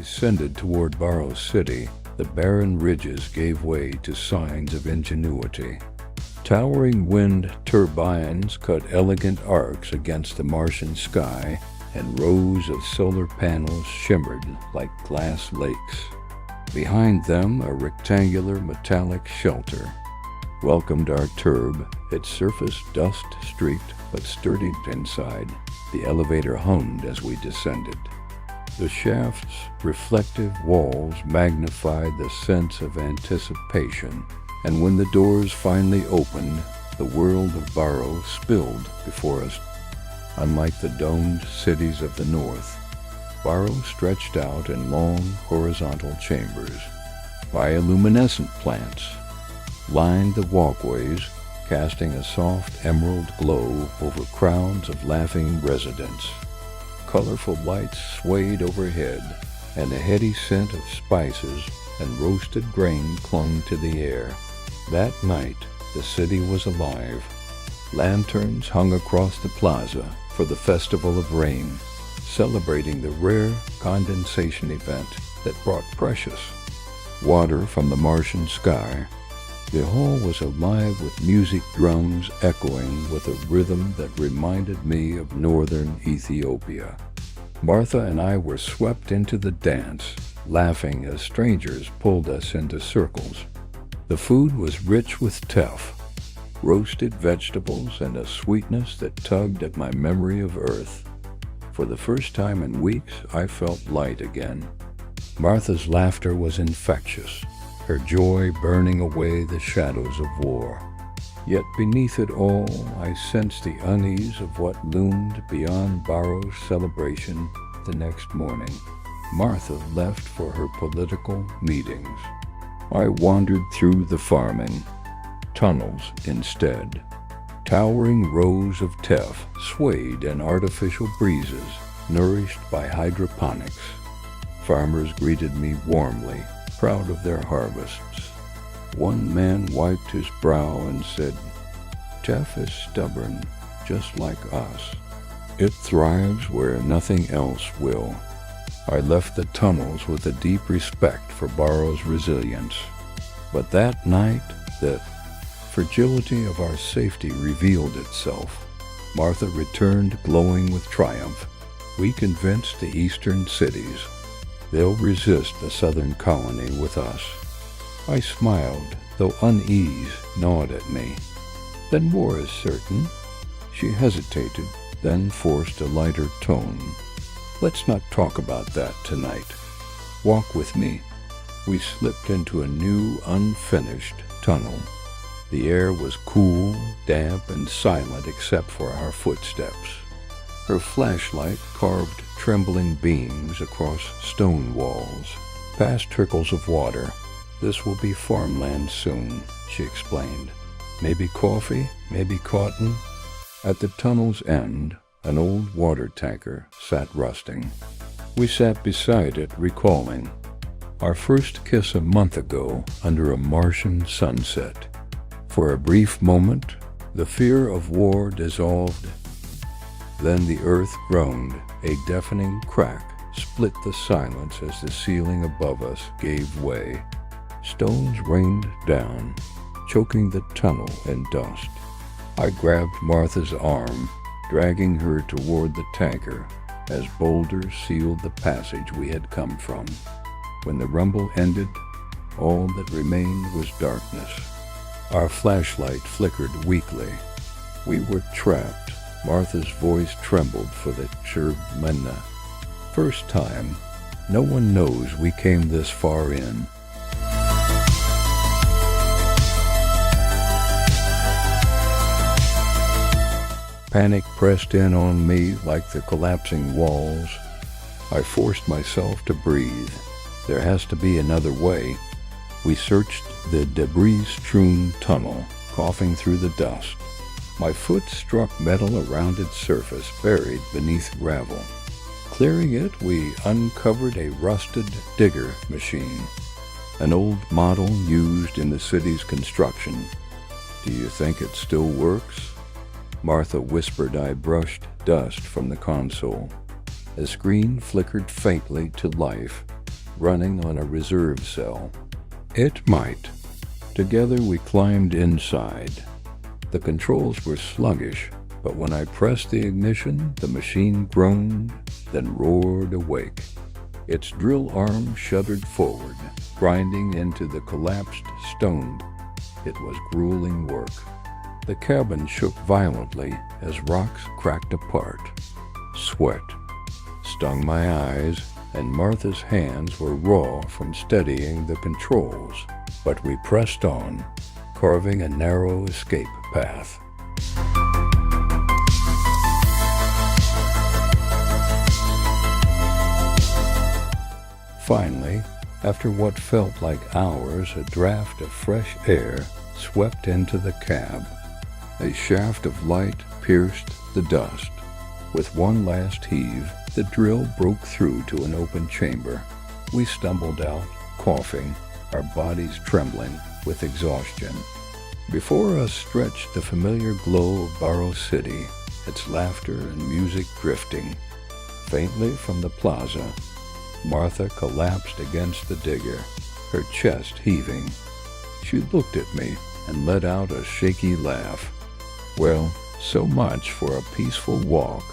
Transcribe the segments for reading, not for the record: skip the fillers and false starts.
descended toward Barrow City, the barren ridges gave way to signs of ingenuity. Towering wind turbines cut elegant arcs against the Martian sky, and rows of solar panels shimmered like glass lakes. Behind them, a rectangular metallic shelter welcomed our turb, its surface dust-streaked but sturdy inside. The elevator hummed as we descended. The shaft's reflective walls magnified the sense of anticipation, and when the doors finally opened, the world of Barrow spilled before us. Unlike the domed cities of the north, Barrow stretched out in long horizontal chambers. Bioluminescent plants lined the walkways, casting a soft emerald glow over crowds of laughing residents. Colorful lights swayed overhead, and a heady scent of spices and roasted grain clung to the air. That night, the city was alive. Lanterns hung across the plaza for the Festival of Rain, celebrating the rare condensation event that brought precious water from the Martian sky. The hall was alive with music drums echoing with a rhythm that reminded me of northern Ethiopia. Martha and I were swept into the dance, laughing as strangers pulled us into circles. The food was rich with teff, roasted vegetables, and a sweetness that tugged at my memory of earth. For the first time in weeks, I felt light again. Martha's laughter was infectious, her joy burning away the shadows of war. Yet beneath it all, I sensed the unease of what loomed beyond Barrow's celebration the next morning. Martha left for her political meetings. I wandered through the farming tunnels instead. Towering rows of teff swayed in artificial breezes, nourished by hydroponics. Farmers greeted me warmly, proud of their harvests. One man wiped his brow and said, "Teff is stubborn, just like us. It thrives where nothing else will." I left the tunnels with a deep respect for Barrow's resilience. But that night, the fragility of our safety revealed itself. Martha returned glowing with triumph. We convinced the eastern cities they'll resist the southern colony with us. I smiled, though unease gnawed at me. "Then war is certain?" She hesitated, then forced a lighter tone. "Let's not talk about that tonight. Walk with me." We slipped into a new, unfinished tunnel. The air was cool, damp, and silent except for our footsteps. Her flashlight carved trembling beams across stone walls, past trickles of water. "This will be farmland soon," she explained. "Maybe coffee, maybe cotton." At the tunnel's end, an old water tanker sat rusting. We sat beside it, recalling our first kiss a month ago under a Martian sunset. For a brief moment, the fear of war dissolved. Then the earth groaned. A deafening crack split the silence as the ceiling above us gave way. Stones rained down, choking the tunnel in dust. I grabbed Martha's arm, dragging her toward the tanker as boulders sealed the passage we had come from. When the rumble ended, all that remained was darkness. Our flashlight flickered weakly. We were trapped. Martha's voice trembled for the Chirmena. "First time. No one knows we came this far in." Panic pressed in on me like the collapsing walls. I forced myself to breathe. There has to be another way. We searched the debris-strewn tunnel, coughing through the dust. My foot struck metal around its surface, buried beneath gravel. Clearing it, we uncovered a rusted digger machine, an old model used in the city's construction. "Do you think it still works?" Martha whispered. I brushed dust from the console. The screen flickered faintly to life. running on a reserve cell. It might. Together we climbed inside. The controls were sluggish, but when I pressed the ignition, the machine groaned, then roared awake. Its drill arm shuddered forward, grinding into the collapsed stone. It was grueling work. The cabin shook violently as rocks cracked apart. Sweat stung my eyes, and Martha's hands were raw from steadying the controls. But we pressed on, carving a narrow escape path. Finally, after what felt like hours, a draft of fresh air swept into the cab. A shaft of light pierced the dust. With one last heave, the drill broke through to an open chamber. We stumbled out, coughing, our bodies trembling with exhaustion. Before us stretched the familiar glow of Barrow City, its laughter and music drifting. Faintly from the plaza, Martha collapsed against the digger, her chest heaving. She looked at me and let out a shaky laugh. Well, so much for a peaceful walk.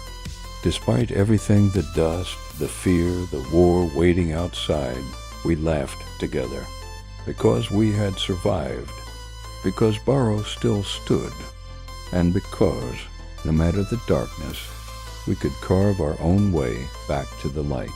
Despite everything, the dust, the fear, the war waiting outside, we laughed together. Because we had survived. Because Barrow still stood. And because, no matter the darkness, we could carve our own way back to the light.